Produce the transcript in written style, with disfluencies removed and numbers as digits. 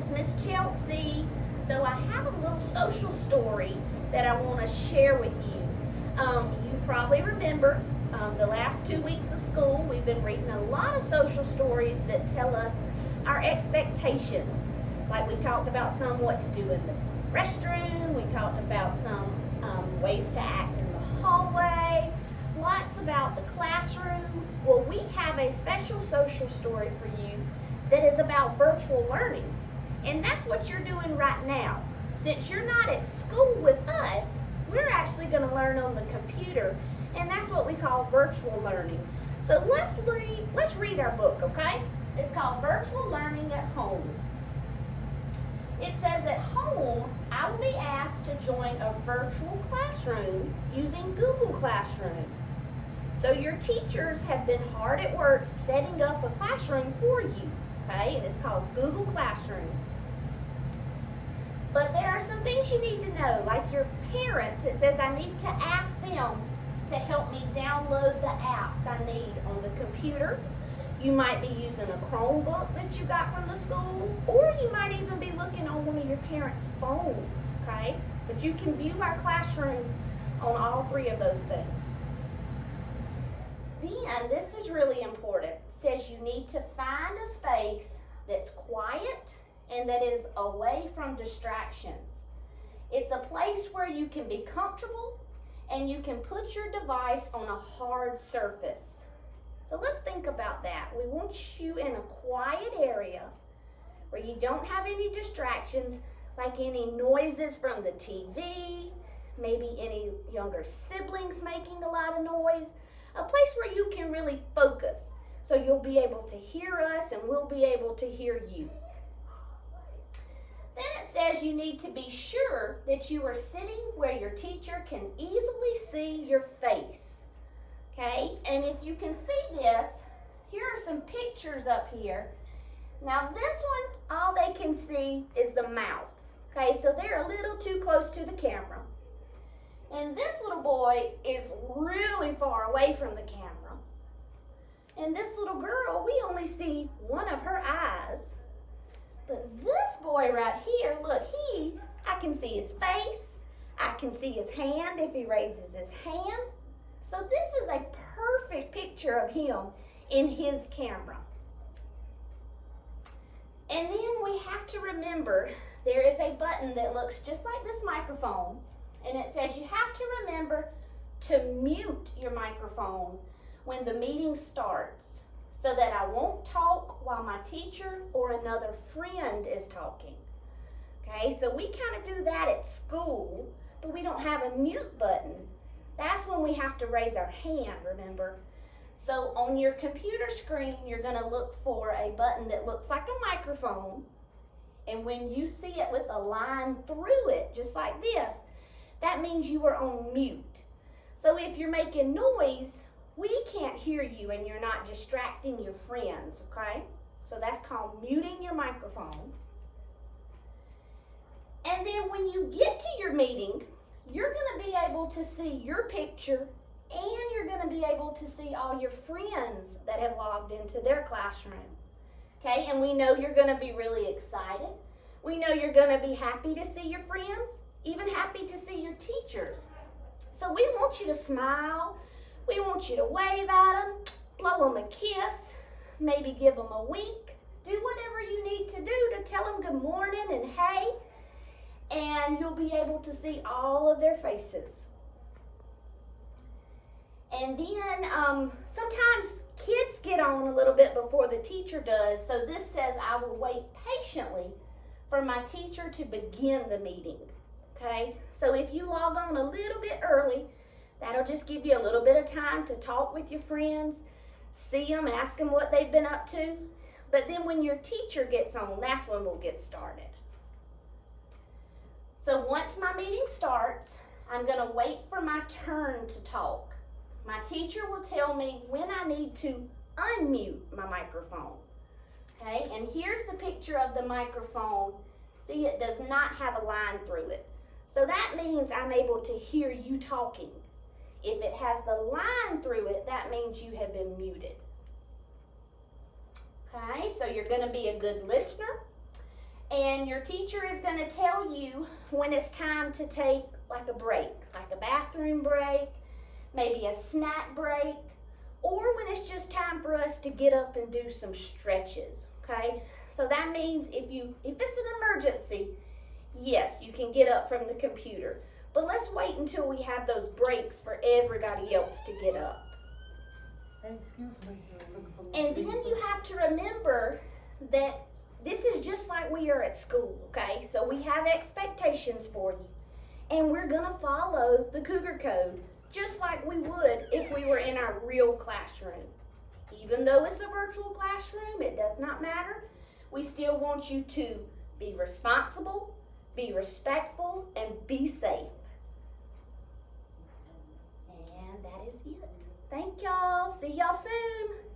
is Miss Chelsea. So I have a little social story that I want to share with you. You probably remember the last 2 weeks of school, we've been reading a lot of social stories that tell us our expectations. Like we talked about some what to do in the restroom, we talked about some ways to act in the hallway, lots about the classroom. Well, we have a special social story for you that is about virtual learning. And that's what you're doing right now. Since you're not at school with us, we're actually going to learn on the computer, and that's what we call virtual learning. So let's read our book, okay? It's called Virtual Learning at Home. It says, at home, I will be asked to join a virtual classroom using Google Classroom. So your teachers have been hard at work setting up a classroom for you, okay? And it's called Google Classroom. But there are some things you need to know, like your parents. It says I need to ask them to help me download the apps I need on the computer. You might be using a Chromebook that you got from the school, or you might even be looking on one of your parents' phones, okay? But you can view our classroom on all three of those things. Then, this is really important. It says you need to find a space that's quiet and that is away from distractions. It's a place where you can be comfortable and you can put your device on a hard surface. So let's think about that. We want you in a quiet area where you don't have any distractions, like any noises from the TV, maybe any younger siblings making a lot of noise. A place where you can really focus, so you'll be able to hear us and we'll be able to hear you. Then it says you need to be sure that you are sitting where your teacher can easily see your face. Okay, and if you can see this, here are some pictures up here. Now this one, all they can see is the mouth. Okay, so they're a little too close to the camera. And this little boy is really far away from the camera. And this little girl, we only see one of her eyes. But this boy right here, look, I can see his face. I can see his hand if he raises his hand. So this is a perfect picture of him in his camera. And then we have to remember there is a button that looks just like this microphone. And it says you have to remember to mute your microphone when the meeting starts, so that I won't talk while my teacher or another friend is talking. Okay, so we kind of do that at school, but we don't have a mute button. That's when we have to raise our hand, remember? So on your computer screen, you're going to look for a button that looks like a microphone. And when you see it with a line through it, just like this, that means you are on mute. So if you're making noise, we can't hear you and you're not distracting your friends, okay? So that's called muting your microphone. And then when you get to your meeting, you're going to be able to see your picture and you're going to be able to see all your friends that have logged into their classroom. Okay, and we know you're going to be really excited. We know you're going to be happy to see your friends, even happy to see your teachers. So we want you to smile. We want you to wave at them, blow them a kiss, maybe give them a wink. Do whatever you need to do to tell them good morning and hey, and you'll be able to see all of their faces. And then sometimes kids get on a little bit before the teacher does, so this says I will wait patiently for my teacher to begin the meeting. Okay, so if you log on a little bit early, that'll just give you a little bit of time to talk with your friends, see them, ask them what they've been up to. But then when your teacher gets on, that's when we'll get started. So once my meeting starts, I'm going to wait for my turn to talk. My teacher will tell me when I need to unmute my microphone. Okay, and here's the picture of the microphone. See, it does not have a line through it. So that means I'm able to hear you talking. If it has the line through it, that means you have been muted. Okay, so you're going to be a good listener And your teacher is going to tell you when it's time to take like a break, like a bathroom break, maybe a snack break, or when it's just time for us to get up and do some stretches, okay? So that means if it's an emergency, yes, you can get up from the computer. But let's wait until we have those breaks for everybody else to get up. Hey, excuse me. And then you have to remember that this is just like we are at school, okay? So we have expectations for you. And we're going to follow the Cougar Code just like we would if we were in our real classroom. Even though it's a virtual classroom, it does not matter. We still want you to be responsible, be respectful, and be safe. And that is it. Thank y'all. See y'all soon.